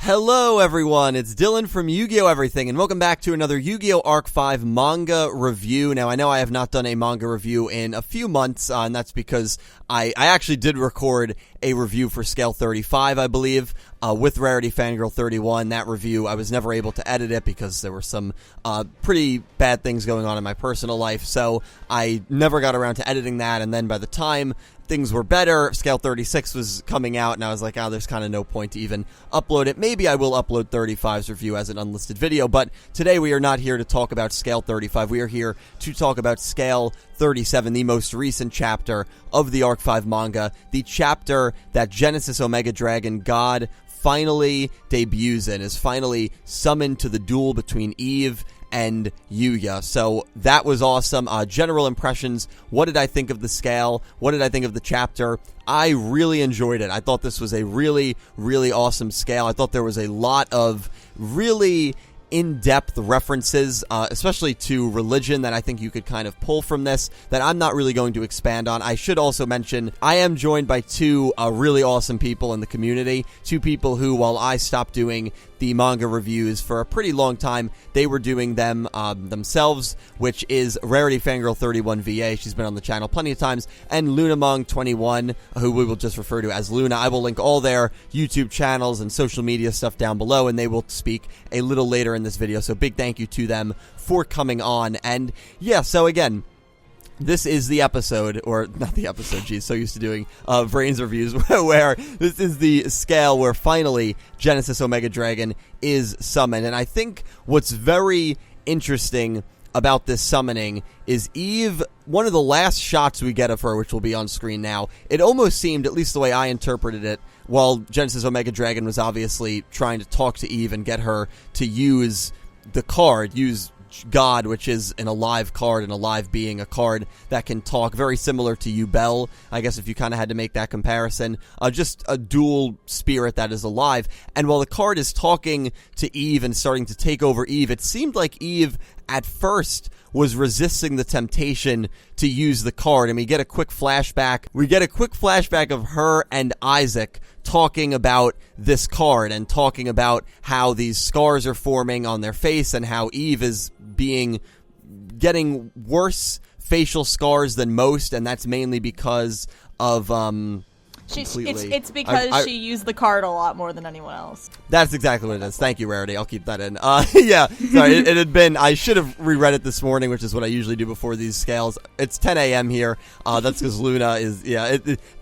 Hello everyone, it's Dylan from Yugioh Everything, and welcome back to another Yu-Gi-Oh! Arc 5 manga review. Now, I know I have not done a manga review in a few months, and that's because I actually did record a review for Scale 35, I believe, with RarityFanGirl31. That review, I was never able to edit it because there were some pretty bad things going on in my personal life, so I never got around to editing that, and then by the time things were better, Scale 36 was coming out, and I was like, there's kind of no point to even upload it. Maybe I will upload 35's review as an unlisted video, but today we are not here to talk about Scale 35. We are here to talk about Scale 37, the most recent chapter of the Arc 5 manga, the chapter that Genesis Omega Dragon God finally debuts in, is finally summoned to the duel between Eve and Yugioh. So that was awesome. General impressions. What did I think of the scale? What did I think of the chapter? I really enjoyed it. I thought this was a really, really awesome scale. I thought there was a lot of really in-depth references, especially to religion, that I think you could kind of pull from this, that I'm not really going to expand on. I should also mention, I am joined by two really awesome people in the community, two people who, while I stopped doing the manga reviews for a pretty long time, they were doing them themselves, which is RarityFanGirl31 VA. She's been on the channel plenty of times, and LunaMong21, who we will just refer to as Luna. I will link all their YouTube channels and social media stuff down below, and they will speak a little later in this video, so big thank you to them for coming on. And yeah, so again, this is the episode, or not the episode, geez, so used to doing Brains reviews, where this is the scale where finally Genesis Omega Dragon is summoned. And I think what's very interesting about this summoning is Eve, one of the last shots we get of her, which will be on screen now, it almost seemed, at least the way I interpreted it, while Genesis Omega Dragon was obviously trying to talk to Eve and get her to use the card, use God, which is an alive card, an alive being, a card that can talk, very similar to Yubel, I guess, if you kind of had to make that comparison, just a dual spirit that is alive. And while the card is talking to Eve and starting to take over Eve, it seemed like Eve at first was resisting the temptation to use the card, and we get a quick flashback. We get a quick flashback of her and Isaac talking about this card and talking about how these scars are forming on their face and how Eve is getting worse facial scars than most, and that's mainly because of It's because she used the card a lot more than anyone else. That's exactly what it is. Thank you, Rarity. I'll keep that in. Yeah, sorry, it had been, I should have reread it this morning, which is what I usually do before these scales. It's 10 a.m. here. That's because Luna is,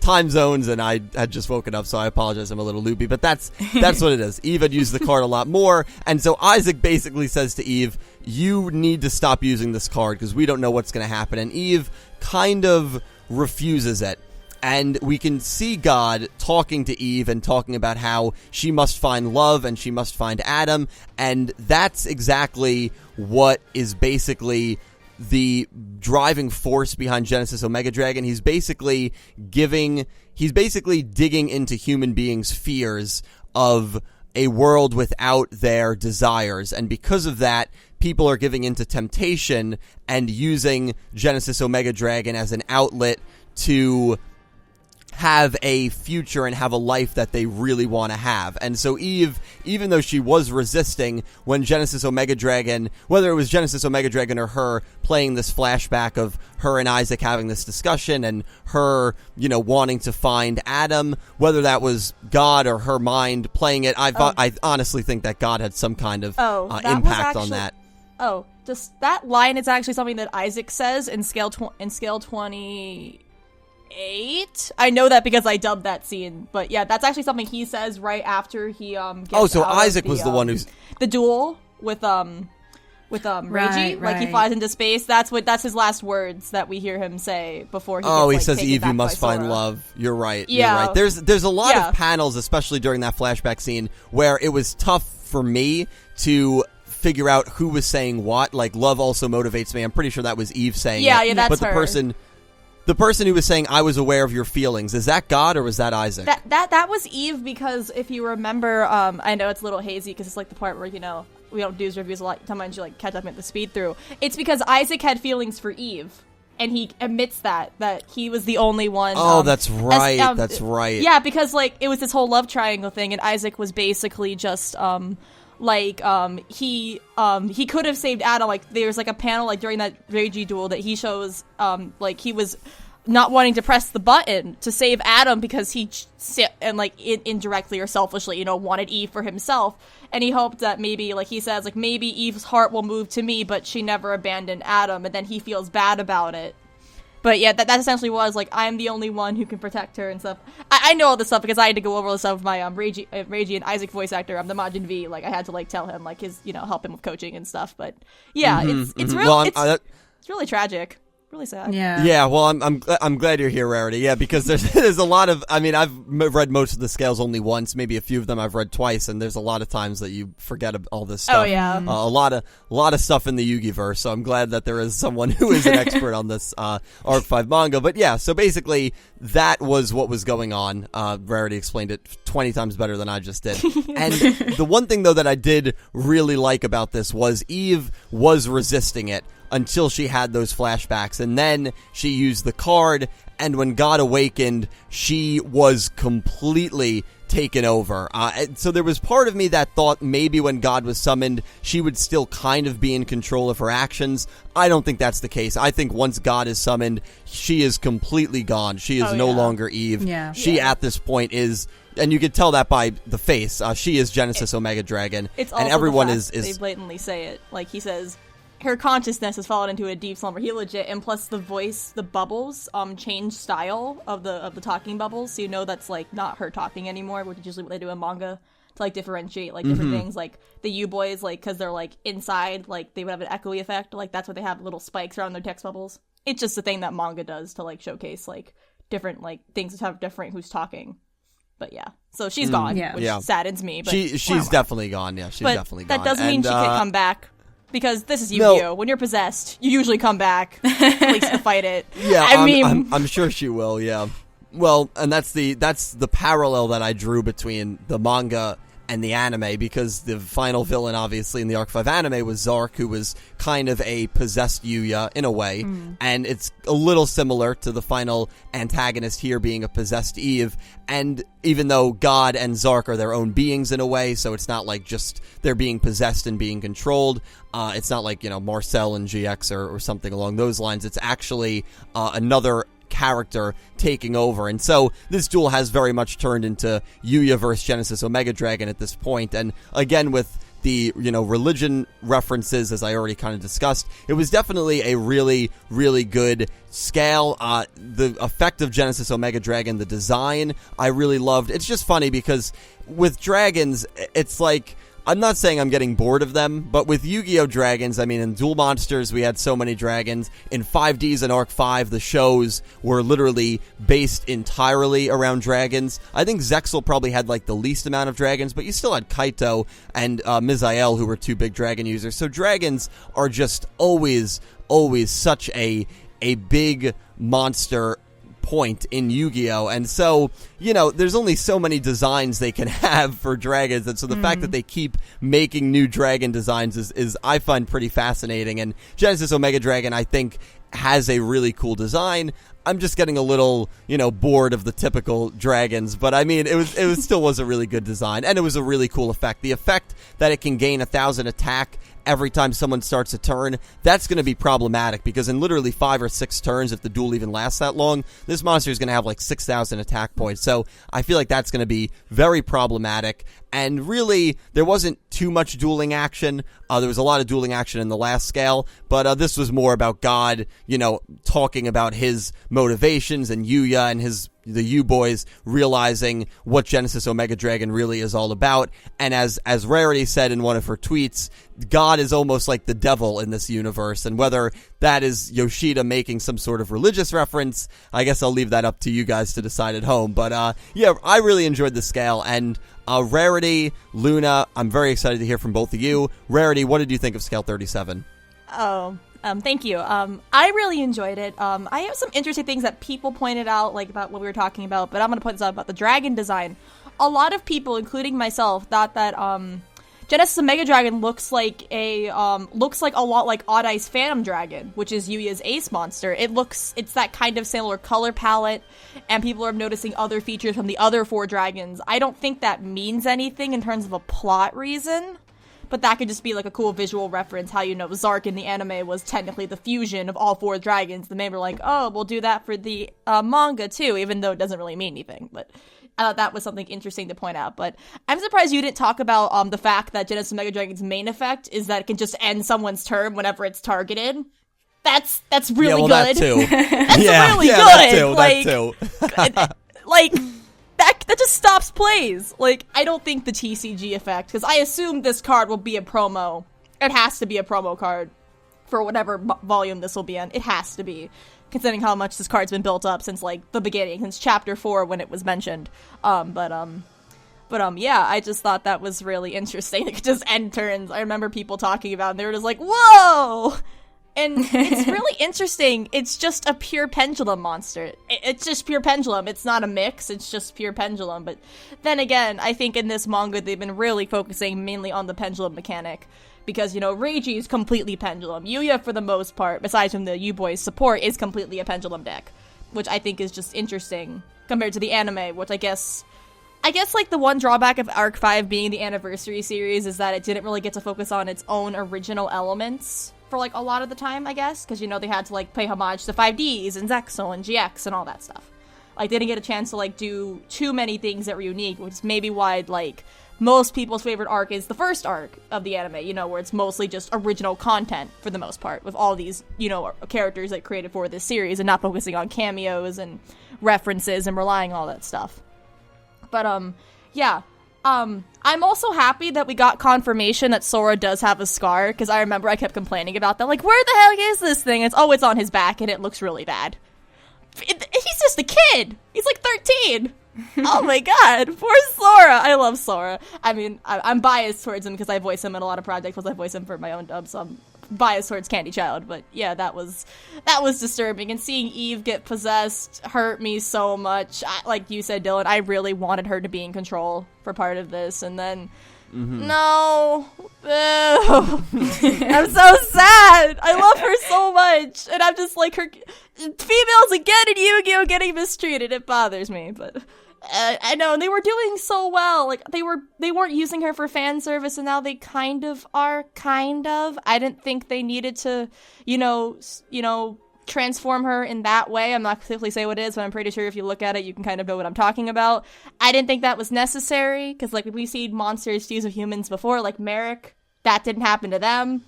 time zones, and I had just woken up, so I apologize. I'm a little loopy, but that's what it is. Eve had used the card a lot more, and so Isaac basically says to Eve, you need to stop using this card because we don't know what's going to happen, and Eve kind of refuses it. And we can see God talking to Eve and talking about how she must find love and she must find Adam, and that's exactly what is basically the driving force behind Genesis Omega Dragon. He's basically digging into human beings' fears of a world without their desires, and because of that, people are giving into temptation and using Genesis Omega Dragon as an outlet to have a future and have a life that they really want to have. And so Eve, even though she was resisting when Genesis Omega Dragon, whether it was Genesis Omega Dragon or her playing this flashback of her and Isaac having this discussion and her, wanting to find Adam, whether that was God or her mind playing it, I honestly think that God had some kind of impact on that. Oh, just that line is actually something that Isaac says in Scale 28. I know that because I dubbed that scene, but yeah, that's actually something he says right after he gets so Isaac was the one who's the duel with Reiji, like he flies into space. That's his last words that we hear him say before he he says, Eve, you must find love. You're right. Yeah. You're right. There's a lot of panels, especially during that flashback scene, where it was tough for me to figure out who was saying what. Like, love also motivates me. I'm pretty sure that was Eve saying it. Yeah, that's but the person who was saying, I was aware of your feelings, is that God or was that Isaac? That was Eve, because if you remember, I know it's a little hazy because it's like the part where, we don't do these reviews a lot. Sometimes you catch up at the speed through. It's because Isaac had feelings for Eve. and he admits that he was the only one. Oh, that's right. That's right. Yeah, because like it was this whole love triangle thing, and Isaac was basically just he could have saved Adam. Like there's like a panel like during that Reiji duel that he shows like he was not wanting to press the button to save Adam because he indirectly or selfishly, wanted Eve for himself, and he hoped that maybe, like he says, like maybe Eve's heart will move to me, but she never abandoned Adam, and then he feels bad about it. But yeah, that essentially was like, I'm the only one who can protect her and stuff. I know all this stuff because I had to go over all this stuff with my Reiji and Isaac voice actor. I'm the Majin V. Like I had to like tell him like his help him with coaching and stuff. But yeah, it's really it's really tragic. Really sad. Yeah. Well, I'm glad you're here, Rarity. Yeah, because there's a lot of. I mean, I've read most of the scales only once. Maybe a few of them I've read twice, and there's a lot of times that you forget all this stuff. Oh yeah. A lot of stuff in the Yu-Gi-Verse. So I'm glad that there is someone who is an expert on this Arc 5 manga. But yeah, so basically that was what was going on. Rarity explained it 20 times better than I just did. And the one thing though that I did really like about this was Eve was resisting it until she had those flashbacks, and then she used the card, and when God awakened, she was completely taken over. So there was part of me that thought maybe when God was summoned, she would still kind of be in control of her actions. I don't think that's the case. I think once God is summoned, she is completely gone. She is no longer Eve. Yeah. She at this point is, and you can tell that by the face, she is Genesis Omega Dragon. It's also and everyone the fact is they blatantly say it. Like he says, her consciousness has fallen into a deep slumber. He legit, and plus the voice, the bubbles, change style of the talking bubbles, so you know that's like not her talking anymore, which is usually what they do in manga to like differentiate like different things. Like the U boys, like because they're like inside, like they would have an echoey effect. Like that's why they have little spikes around their text bubbles. It's just a thing that manga does to like showcase like different like things that have different who's talking. But yeah, so she's gone, which saddens me. But she's definitely gone. Yeah, she's definitely gone. That doesn't mean she can't come back. Because this is Yugioh. No. When you're possessed, you usually come back, at least to fight it. Yeah, I'm sure she will. Yeah, well, and that's the parallel that I drew between the manga and the anime, because the final villain, obviously, in the Arc 5 anime was Zark, who was kind of a possessed Yugioh in a way, and it's a little similar to the final antagonist here being a possessed Eve, and even though God and Zark are their own beings in a way, so it's not like just they're being possessed and being controlled, it's not like, Marcel and GX or something along those lines, it's actually another character taking over. And so this duel has very much turned into Yugioh versus Genesis Omega Dragon at this point. And again, with the religion references, as I already kind of discussed, it was definitely a really, really good scale. The effect of Genesis Omega Dragon, the design, I really loved. It's just funny because with dragons, it's like, I'm not saying I'm getting bored of them, but with Yu-Gi-Oh! Dragons, I mean, in Duel Monsters, we had so many dragons. In 5Ds and Arc 5, the shows were literally based entirely around dragons. I think Zexal probably had, like, the least amount of dragons, but you still had Kaito and Misael, who were two big dragon users. So dragons are just always such a big monster point in Yu-Gi-Oh! And so, there's only so many designs they can have for dragons, and so the fact that they keep making new dragon designs is I find pretty fascinating. And Genesis Omega Dragon, I think, has a really cool design. I'm just getting a little, bored of the typical dragons, but I mean, it still was a really good design, and it was a really cool effect. The effect that it can gain 1,000 attack every time someone starts a turn, that's going to be problematic, because in literally 5 or 6 turns, if the duel even lasts that long, this monster is going to have like 6,000 attack points. So I feel like that's going to be very problematic. And really, there wasn't too much dueling action. There was a lot of dueling action in the last scale, but this was more about God, talking about his motivations, and Yugioh and the U-Boys realizing what Genesis Omega Dragon really is all about. And as Rarity said in one of her tweets, God is almost like the devil in this universe, and whether that is Yoshida making some sort of religious reference, I guess I'll leave that up to you guys to decide at home. But yeah, I really enjoyed the scale, and Rarity, Luna, I'm very excited to hear from both of you. Rarity, what did you think of Scale 37? Thank you. I really enjoyed it. I have some interesting things that people pointed out, like about what we were talking about, but I'm going to point this out about the dragon design. A lot of people, including myself, thought that Genesis Omega Dragon looks like a lot like Odd Eyes Phantom Dragon, which is Yugioh's ace monster. It's that kind of similar color palette, and people are noticing other features from the other 4 dragons. I don't think that means anything in terms of a plot reason, but that could just be like a cool visual reference, how, you know, Zark in the anime was technically the fusion of all 4 dragons. Then maybe we're like, oh, we'll do that for the manga too, even though it doesn't really mean anything, but I thought that was something interesting to point out. But I'm surprised you didn't talk about the fact that Genesis Mega Dragon's main effect is that it can just end someone's turn whenever it's targeted. That's really good. That too. That's really good. That too. That just stops plays. Like, I don't think the TCG effect, because I assume this card will be a promo. It has to be a promo card for whatever volume this will be in. It has to be, considering how much this card's been built up since, like, the beginning, since Chapter 4 when it was mentioned. Yeah, I just thought that was really interesting. It could just end turns. I remember people talking about it, and they were just like, whoa! And it's really interesting. It's just a pure pendulum monster. It's just pure pendulum. It's not a mix. It's just pure pendulum. But then again, I think in this manga, they've been really focusing mainly on the pendulum mechanic. Because, you know, Reiji is completely pendulum. Yugioh, for the most part, besides from the U-Boys support, is completely a pendulum deck. Which I think is just interesting compared to the anime, which I guess, like, the one drawback of Arc 5 being the anniversary series is that it didn't really get to focus on its own original elements for, like, a lot of the time, I guess. Because, you know, they had to, like, pay homage to 5Ds and Zexal and GX and all that stuff. Like, they didn't get a chance to, like, do too many things that were unique, which is maybe why, like, most people's favorite arc is the first arc of the anime, you know, where it's mostly just original content for the most part, with all these, you know, characters that created for this series and not focusing on cameos and references and relying on all that stuff. But, yeah. I'm also happy that we got confirmation that Sora does have a scar, because I remember I kept complaining about that, like, where the heck is this thing? It's on his back, and it looks really bad. He's just a kid! He's like 13! Oh my god, poor Sora! I love Sora. I mean, I'm biased towards him because I voice him in a lot of projects, because I voice him for my own dub, so I'm biased towards Candy Child. But yeah, that was disturbing, and seeing Eve get possessed hurt me so much. Like you said, Dylan, I really wanted her to be in control for part of this, and then no. I'm so sad. I love her so much, and I'm just like, her females again in Yu-Gi-Oh! Getting mistreated. It bothers me, but I know, and they were doing so well. Like, they weren't using her for fan service, and now they kind of are. I didn't think they needed to, you know, transform her in that way. I'm not specifically say what it is, but I'm pretty sure if you look at it, you can kind of know what I'm talking about. I didn't think that was necessary, because, like, we've seen monsters fuse with humans before, like Merrick. That didn't happen to them.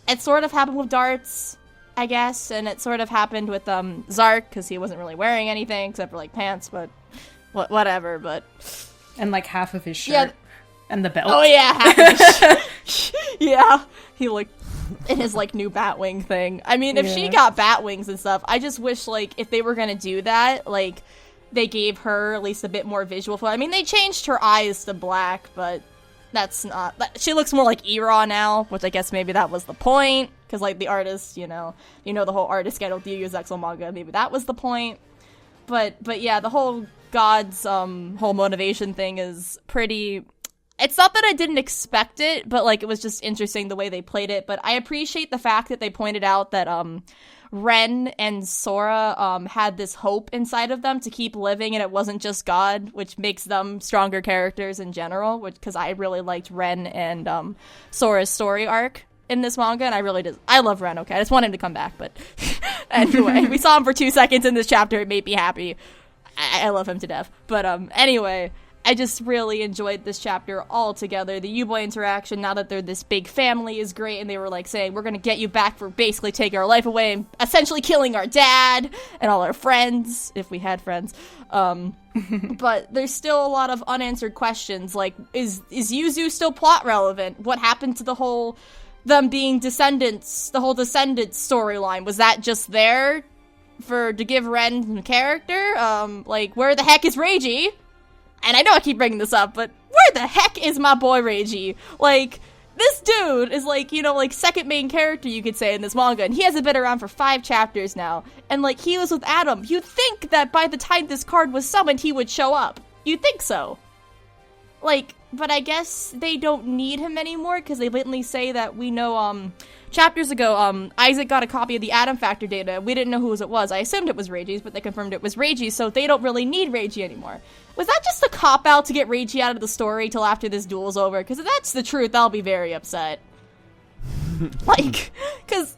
It sort of happened with Darts, I guess, and it sort of happened with Zark, because he wasn't really wearing anything except for, like, pants, but whatever. But and, like, half of his shirt. Yeah. And the belt. Oh yeah, half of his shirt. Yeah, he looked in his, like, new Batwing thing. I mean, if she got Batwings and stuff, I just wish, like, if they were gonna do that, like, they gave her at least a bit more visual for it. I mean, they changed her eyes to black, but that's not... She looks more like Era now, which I guess maybe that was the point, because, like, the artist, you know the whole artist schedule with Yu-Gi-Oh! Zexal manga, maybe that was the point. But yeah, the whole God's whole motivation thing is pretty... It's not that I didn't expect it, but, like, it was just interesting the way they played it. But I appreciate the fact that they pointed out that Ren and Sora had this hope inside of them to keep living, and it wasn't just God, which makes them stronger characters in general, because I really liked Ren and Sora's story arc in this manga, and I really did. I love Ren, okay? I just want him to come back, but anyway, we saw him for 2 seconds in this chapter. It made me happy. I love him to death. But anyway, I just really enjoyed this chapter altogether. The U-Boy interaction, now that they're this big family, is great, and they were, like, saying, we're gonna get you back for basically taking our life away and essentially killing our dad and all our friends, if we had friends. But there's still a lot of unanswered questions, like, is Yuzu still plot relevant? What happened to the whole... them being descendants, the whole descendants storyline? Was that just there to give Ren character? Like, where the heck is Reiji? And I know I keep bringing this up, but where the heck is my boy Reiji? Like, this dude is, like, you know, like, second main character, you could say, in this manga, and he hasn't been around for 5 chapters now. And, like, he was with Adam. You'd think that by the time this card was summoned, he would show up. You'd think so. Like, but I guess they don't need him anymore because they blatantly say that we know, chapters ago, Isaac got a copy of the Atom Factor data. We didn't know whose it was. I assumed it was Reiji's, but they confirmed it was Reiji's, so they don't really need Reiji anymore. Was that just a cop-out to get Reiji out of the story till after this duel's over? Because if that's the truth, I'll be very upset. Like, because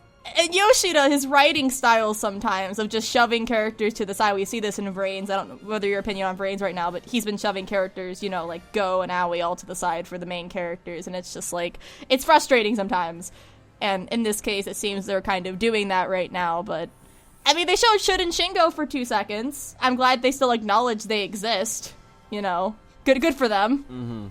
Yoshida, his writing style sometimes of just shoving characters to the side. We see this in Vrains. I don't know whether your opinion on Vrains right now, but he's been shoving characters, you know, like Go and Aoi all to the side for the main characters, and it's just like, it's frustrating sometimes. And in this case, it seems they're kind of doing that right now, but I mean, they showed Shun and Shingo for 2 seconds. I'm glad they still acknowledge they exist, you know. Good for them. Mm-hmm.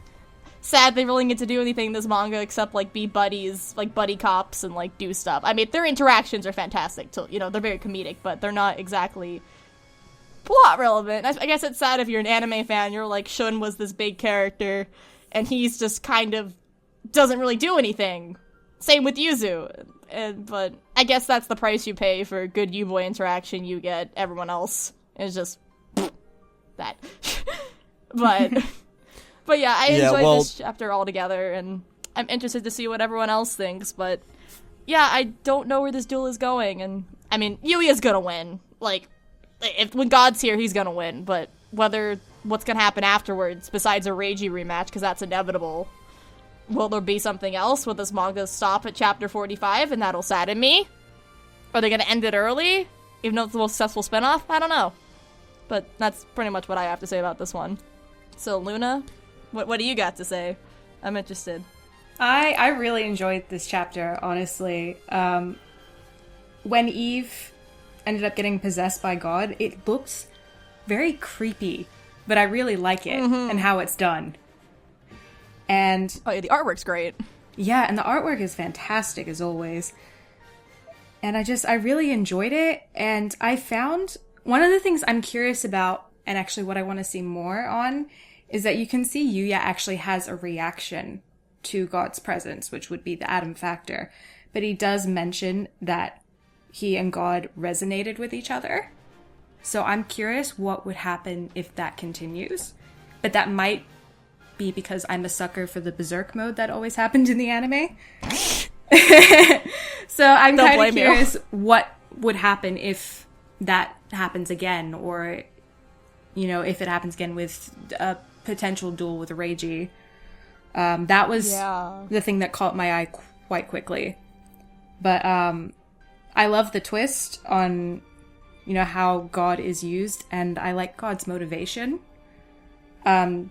Sad they really didn't get to do anything in this manga except, like, be buddies, like, buddy cops and, like, do stuff. I mean, their interactions are fantastic, too. You know, they're very comedic, but they're not exactly plot relevant. I guess it's sad if you're an anime fan, you're like, Shun was this big character, and he's just kind of doesn't really do anything. Same with Yuzu. But I guess that's the price you pay for good U-boy interaction. You get everyone else. It's just that. But yeah, I enjoyed this chapter altogether, and I'm interested to see what everyone else thinks, but yeah, I don't know where this duel is going, and I mean, Yuya's gonna win. Like, when God's here, he's gonna win, but what's gonna happen afterwards, besides a Reiji rematch, because that's inevitable, will there be something else? Will this manga stop at chapter 45, and that'll sadden me? Are they gonna end it early, even though it's the most successful spinoff? I don't know. But that's pretty much what I have to say about this one. So, Luna, what do you got to say? I'm interested. I really enjoyed this chapter, honestly. When Eve ended up getting possessed by God, it looks very creepy, but I really like it and how it's done. And oh yeah, the artwork's great. Yeah, and the artwork is fantastic as always. And I really enjoyed it, and I found one of the things I'm curious about, and actually what I want to see more on, is that you can see Yuya actually has a reaction to God's presence, which would be the Atom Factor. But he does mention that he and God resonated with each other. So I'm curious what would happen if that continues. But that might be because I'm a sucker for the berserk mode that always happened in the anime. So I'm kind of curious what would happen if that happens again, or, you know, if it happens again with a potential duel with Reiji. That was the thing that caught my eye quite quickly. But I love the twist on, you know, how God is used, and I like God's motivation. You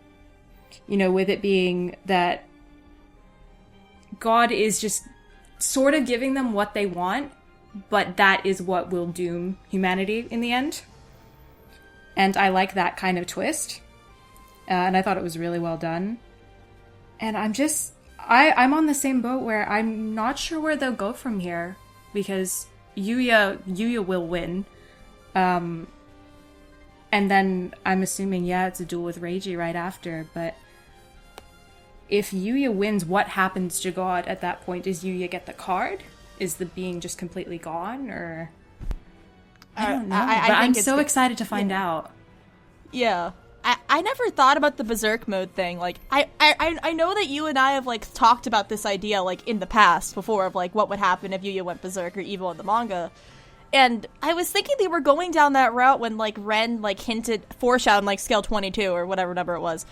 know, with it being that God is just sort of giving them what they want, but that is what will doom humanity in the end. And I like that kind of twist. And I thought it was really well done. And I'm on the same boat where I'm not sure where they'll go from here, because Yuya will win. And then I'm assuming, it's a duel with Reiji right after, but if Yuya wins, what happens to God at that point? Does Yuya get the card? Is the being just completely gone, or I don't know. But I'm so excited to find out. Yeah. I never thought about the berserk mode thing. Like, I know that you and I have, like, talked about this idea, like, in the past before, of, like, what would happen if Yuya went berserk or evil in the manga. And I was thinking they were going down that route when, like, Ren, like, foreshadowed, like, scale 22 or whatever number it was.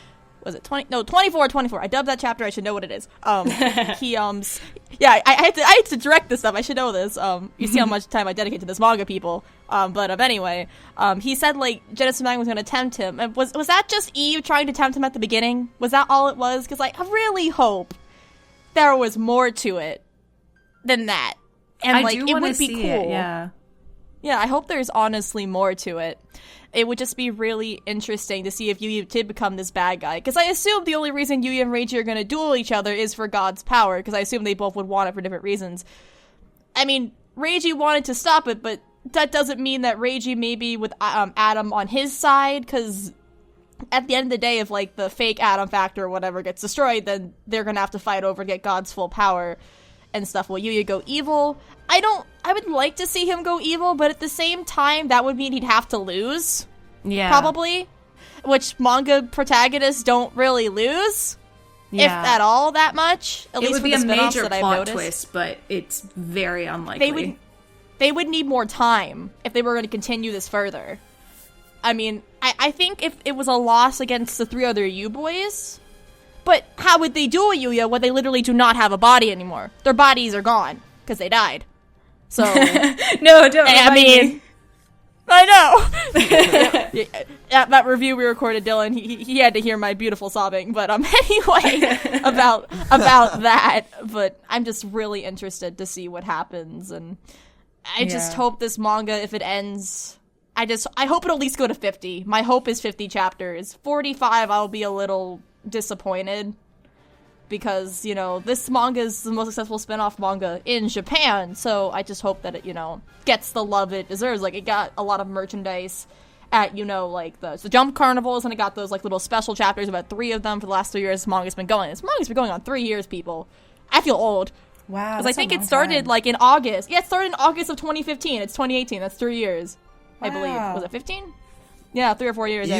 Was it 20? No, 24. I dubbed that chapter. I should know what it is. I had to direct this stuff. I should know this. You see how much time I dedicate to this manga, people. Anyway, he said, like, Genesis Manga was going to tempt him. And was that just Eve trying to tempt him at the beginning? Was that all it was? Because, like, I really hope there was more to it than that. And, like, it would be cool. Yeah, I hope there's honestly more to it. It would just be really interesting to see if Yuya did become this bad guy. Because I assume the only reason Yuya and Reiji are going to duel each other is for God's power, because I assume they both would want it for different reasons. I mean, Reiji wanted to stop it, but that doesn't mean that Reiji may be with Adam on his side, because at the end of the day, if, like, the fake Atom Factor or whatever gets destroyed, then they're going to have to fight over to get God's full power and stuff. Will Yuya go evil? I would like to see him go evil, but at the same time, that would mean he'd have to lose. Yeah. Probably. Which manga protagonists don't really lose. if at all that much. At it least would for be the a spin-offs major that I've plot noticed. twist, but it's very unlikely. They would need more time if they were going to continue this further. I mean, I think if it was a loss against the 3 other U-boys, but how would they do a Yugioh when they literally do not have a body anymore? Their bodies are gone because they died. So no, don't. I mean, I know. That review we recorded, Dylan, he had to hear my beautiful sobbing. But anyway, about that. But I'm just really interested to see what happens, and I just hope this manga, if it ends, I hope it'll at least go to 50. My hope is 50 chapters. 45, I'll be a little disappointed. Because, you know, this manga is the most successful spin-off manga in Japan, so I just hope that it, you know, gets the love it deserves. Like, it got a lot of merchandise at, you know, like, the Jump Carnivals, and it got those, like, little special chapters, about 3 of them for the last 3 years this manga's been going. This manga's been going on 3 years, people. I feel old. Wow, because I think it started, like, in August. Yeah, it started in August of 2015. It's 2018. That's 3 years, I believe. Was it 15? Yeah, 3 or 4 years.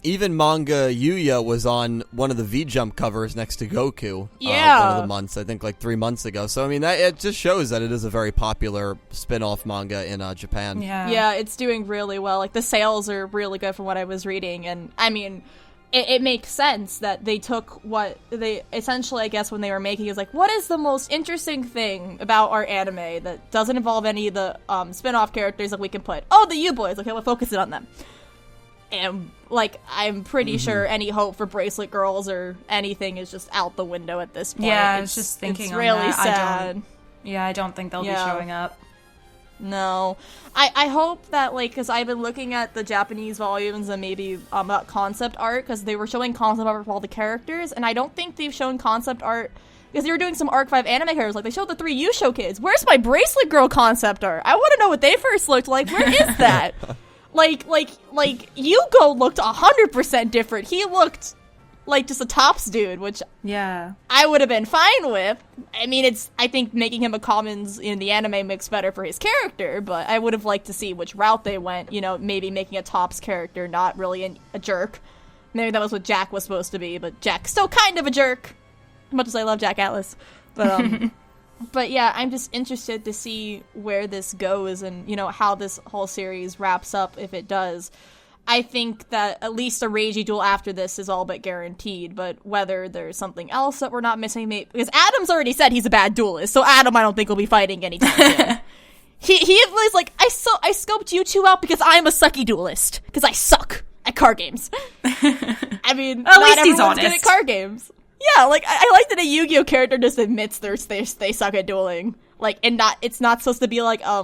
Even manga Yugioh was on one of the V-Jump covers next to Goku. Yeah. One of the months, I think, like 3 months ago. So, I mean, it just shows that it is a very popular spin-off manga in Japan. Yeah, it's doing really well. Like, the sales are really good from what I was reading. And, I mean, it makes sense that they took what they essentially, I guess, when they were making is like, what is the most interesting thing about our anime that doesn't involve any of the spin-off characters that we can put? Oh, the U-Boys. Okay, we'll focus it on them. And, like, I'm pretty sure any hope for Bracelet Girls or anything is just out the window at this point. Yeah, I was just thinking it's on really that. sad. I don't think they'll be showing up. No. I hope that, like, because I've been looking at the Japanese volumes and maybe about concept art, because they were showing concept art for all the characters, and I don't think they've shown concept art, because they were doing some Arc 5 anime characters, like, they showed the 3 Yugioh kids. Where's my Bracelet Girl concept art? I want to know what they first looked like. Where is that? Like, Yugioh looked 100% different. He looked like just a tops dude, which I would have been fine with. I mean, I think making him a commons in the anime makes better for his character, but I would have liked to see which route they went, you know, maybe making a tops character not really a jerk. Maybe that was what Jack was supposed to be, but Jack's still kind of a jerk, as much as I love Jack Atlas. But, but yeah, I'm just interested to see where this goes and, you know, how this whole series wraps up if it does. I think that at least a Reiji duel after this is all but guaranteed, but whether there's something else that we're not missing, because Adam's already said he's a bad duelist, so Adam I don't think will be fighting anytime soon. He was like, I scoped you two out because I'm a sucky duelist, because I suck at card games. I mean, at least he's honest. Good at card games. Yeah, like, I like that a Yu-Gi-Oh character just admits they suck at dueling. Like, and it's not supposed to be like a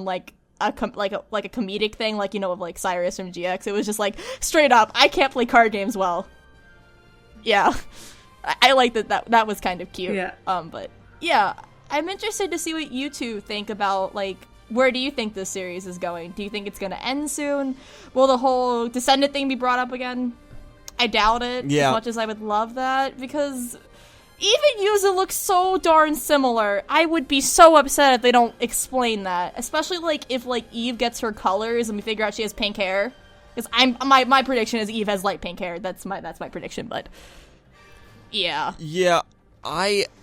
comedic thing, like, you know, of like Cyrus from GX. It was just like, straight up, I can't play card games well. Yeah. I like that was kind of cute. Yeah. But yeah, I'm interested to see what you two think about, like, where do you think this series is going? Do you think it's going to end soon? Will the whole Descendant thing be brought up again? I doubt it, as much as I would love that, because even Yuzu looks so darn similar. I would be so upset if they don't explain that, especially like if like Eve gets her colors and we figure out she has pink hair. Because my prediction is Eve has light pink hair. That's my prediction. But yeah,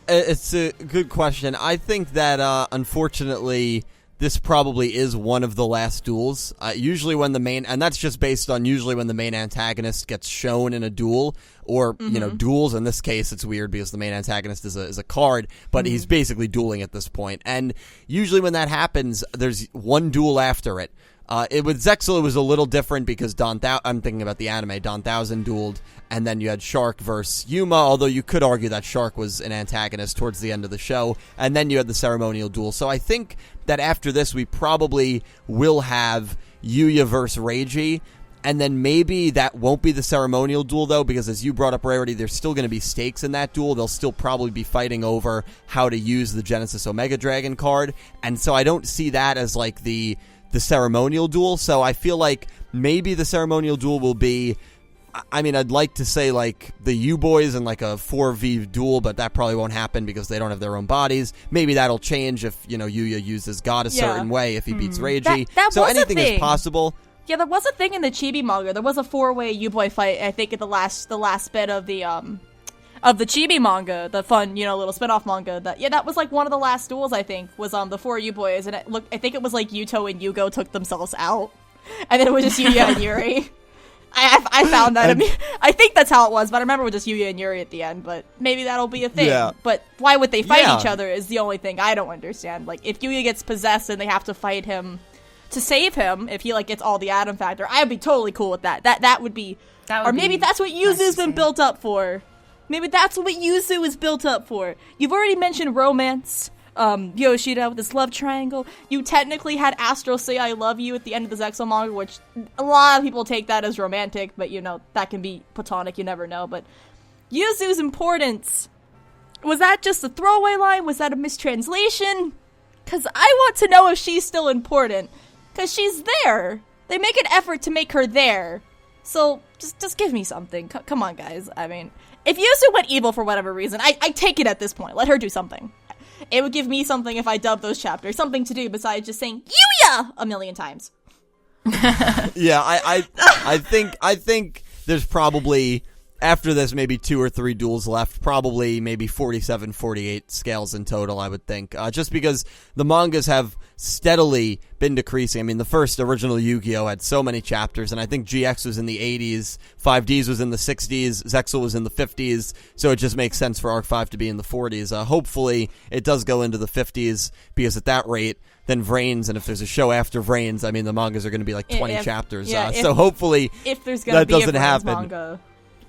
it's a good question. I think that unfortunately, this probably is one of the last duels. Usually when the main, and that's just based on usually when the main antagonist gets shown in a duel, or, you know, duels. In this case, it's weird because the main antagonist is a card, but he's basically dueling at this point. And usually when that happens, there's one duel after it. With Zexel, it was a little different because I'm thinking about the anime, Don Thousand dueled, and then you had Shark versus Yuma, although you could argue that Shark was an antagonist towards the end of the show, and then you had the ceremonial duel. So I think that after this, we probably will have Yuya versus Reiji, and then maybe that won't be the ceremonial duel, though, because as you brought up, Rarity, there's still going to be stakes in that duel. They'll still probably be fighting over how to use the Genesis Omega Dragon card, and so I don't see that as, like, the ceremonial duel. So I feel like maybe the ceremonial duel will be, I mean, I'd like to say, like, the U-Boys in, like, a 4v duel, but that probably won't happen because they don't have their own bodies. Maybe that'll change if, you know, Yuya uses God a certain way if he beats Reiji. That so was anything a thing. is possible. Yeah, there was a thing in the Chibi manga. There was a 4-way U-Boy fight, I think, at the last bit of the of the Chibi manga, the fun, little spin-off manga, that was like one of the last duels, I think, was the 4 U boys, and I think it was like Yuto and Yugioh took themselves out, and then it was just Yuya and Yuri. I found that. I think that's how it was, but I remember it was just Yuya and Yuri at the end, but maybe that'll be a thing. Yeah. But why would they fight each other is the only thing I don't understand. Like, if Yuya gets possessed and they have to fight him to save him, if he, like, gets all the Atom Factor, I'd be totally cool with that. That would be... Or maybe that's what Yuzu's been built up for. Maybe that's what Yuzu is built up for. You've already mentioned romance. Yoshida with this love triangle. You technically had Astro say I love you at the end of the Zexal manga, which a lot of people take that as romantic, but that can be platonic, you never know. But Yuzu's importance, was that just a throwaway line? Was that a mistranslation? Because I want to know if she's still important. Because she's there. They make an effort to make her there. So just give me something. Come on, guys. I mean, if Yuzu went evil for whatever reason, I take it at this point. Let her do something. It would give me something if I dubbed those chapters. Something to do besides just saying Yuya a million times. Yeah, I think there's probably, after this, maybe 2 or 3 duels left. Probably maybe 47, 48 scales in total, I would think. Just because the mangas have steadily been decreasing. I mean, the first original Yu-Gi-Oh! Had so many chapters, and I think GX was in the 80s, 5Ds was in the 60s, Zexal was in the 50s, so it just makes sense for Arc 5 to be in the 40s. Hopefully, it does go into the 50s, because at that rate, then Vrains, and if there's a show after Vrains, I mean, the mangas are going to be like 20 chapters. So hopefully, if there's going to be doesn't a happen. Manga.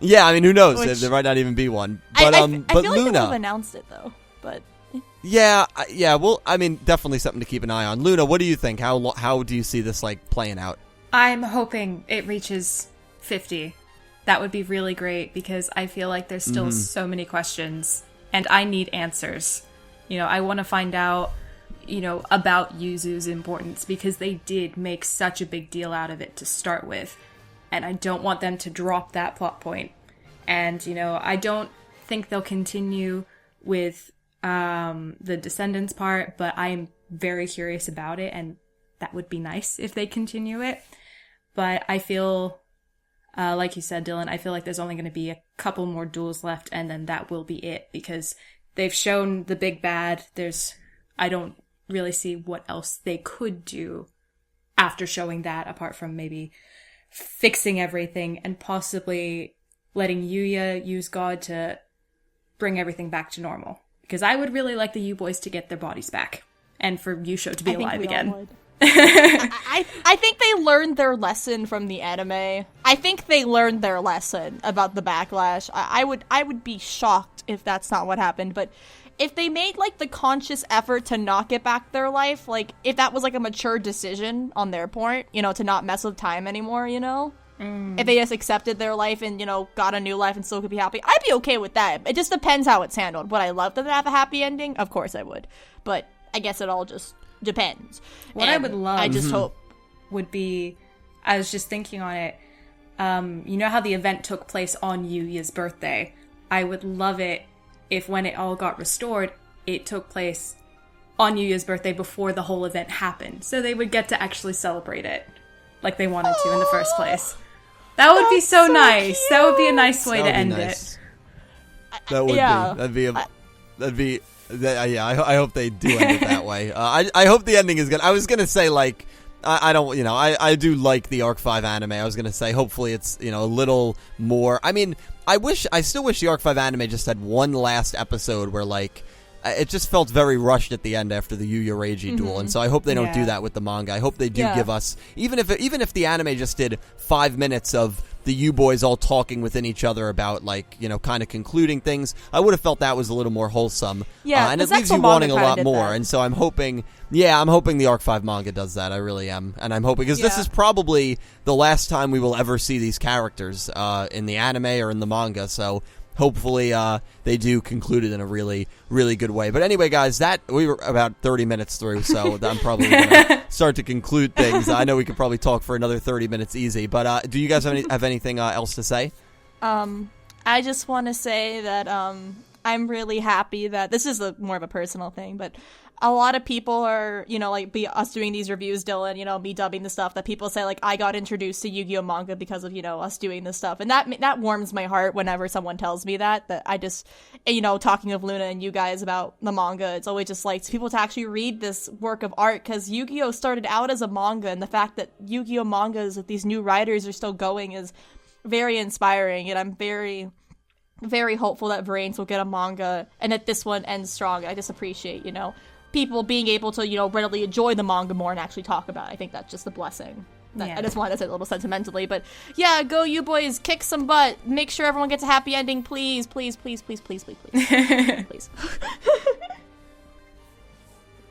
Yeah, I mean, who knows? There might not even be one. But I but feel like Luna, they have announced it though. But yeah. Well, I mean, definitely something to keep an eye on. Luna, what do you think? How do you see this like playing out? I'm hoping it reaches 50. That would be really great because I feel like there's still so many questions and I need answers. I want to find out, about Yuzu's importance because they did make such a big deal out of it to start with. And I don't want them to drop that plot point. And, I don't think they'll continue with the Descendants part, but I am very curious about it, and that would be nice if they continue it. But I feel, like you said, Dylan, I feel like there's only going to be a couple more duels left, and then that will be it, because they've shown the big bad. I don't really see what else they could do after showing that, apart from maybe fixing everything and possibly letting Yuya use God to bring everything back to normal. Because I would really like the U-Boys to get their bodies back and for Yugioh to be alive again. I think they learned their lesson from the anime. I think they learned their lesson about the backlash. I would be shocked if that's not what happened, but if they made, like, the conscious effort to not get back their life, like, if that was, like, a mature decision on their part, to not mess with time anymore, If they just accepted their life and, got a new life and still could be happy, I'd be okay with that. It just depends how it's handled. Would I love them to have a happy ending? Of course I would. But I guess it all just depends. What I would love... I just hope... would be... I was just thinking on it. You know how the event took place on Yuya's birthday? I would love it if when it all got restored, it took place on Yuya's birthday before the whole event happened. So they would get to actually celebrate it like they wanted to in the first place. That would be so nice. Cute. That would be a nice way to end it. That would be. That'd be. Yeah, I hope they do end it that way. I hope the ending is good. I was gonna say like. I don't, I do like the Arc 5 anime. I was going to say, hopefully it's, a little more. I mean, I still wish the Arc 5 anime just had one last episode where, like, it just felt very rushed at the end after the Yugioh Reiji duel, and so I hope they don't do that with the manga. I hope they do give us, even if the anime just did 5 minutes of the U-Boys all talking within each other about, like, kind of concluding things, I would have felt that was a little more wholesome. Yeah, and it leaves you wanting a lot more, and so I'm hoping the Arc 5 manga does that. I really am. And I'm hoping, because this is probably the last time we will ever see these characters in the anime or in the manga, so hopefully they do conclude it in a really, really good way. But anyway, guys, we were about 30 minutes through, so I'm probably going to start to conclude things. I know we could probably talk for another 30 minutes easy, but do you guys have anything else to say? I just want to say that I'm really happy that this is more of a personal thing, but a lot of people are, like us doing these reviews, Dylan, me dubbing the stuff that people say, like, I got introduced to Yu-Gi-Oh manga because of, us doing this stuff. And that warms my heart whenever someone tells me that I just, talking of Luna and you guys about the manga, it's always just like people to actually read this work of art, because Yu-Gi-Oh started out as a manga, and the fact that Yu-Gi-Oh mangas with these new writers are still going is very inspiring, and I'm very, very hopeful that Variance will get a manga and that this one ends strong. I just appreciate, people being able to, readily enjoy the manga more and actually talk about it. I think that's just a blessing. I just wanted to say it a little sentimentally, but yeah, go you boys, kick some butt, make sure everyone gets a happy ending, please, please, please, please, please, please, please, please.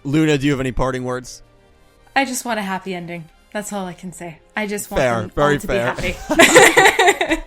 Luna, do you have any parting words? I just want a happy ending. That's all I can say. I just want them all to be happy.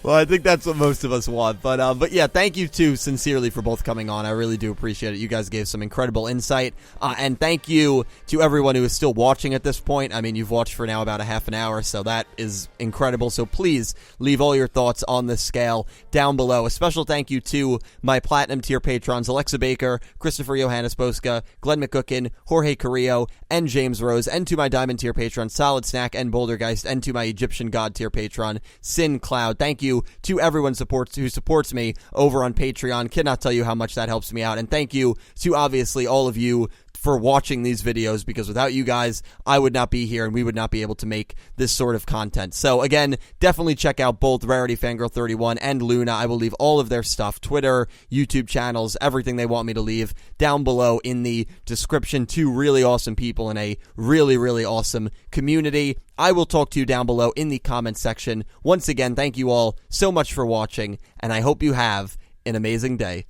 Well, I think that's what most of us want. But yeah, thank you too, sincerely, for both coming on. I really do appreciate it. You guys gave some incredible insight. And thank you to everyone who is still watching at this point. I mean, you've watched for now about a half an hour, so that is incredible. So please leave all your thoughts on this scale down below. A special thank you to my Platinum tier patrons, Alexa Baker, Christopher Johannes Boska, Glen McGookin, Jorge Carrillo, and James Rose, and to my Diamond tier patron, Solid Snack and Bouldergeist, and to my Egyptian God tier patron, Syn Cloud. Thank you to everyone who supports me over on Patreon. Cannot tell you how much that helps me out. And thank you to, obviously, all of you for watching these videos, because without you guys, I would not be here and we would not be able to make this sort of content. So again, definitely check out both RarityFanGirl31 and Luna. I will leave all of their stuff, Twitter, YouTube channels, everything they want me to leave down below in the description. Two really awesome people in a really, really awesome community. I will talk to you down below in the comments section. Once again, thank you all so much for watching, and I hope you have an amazing day.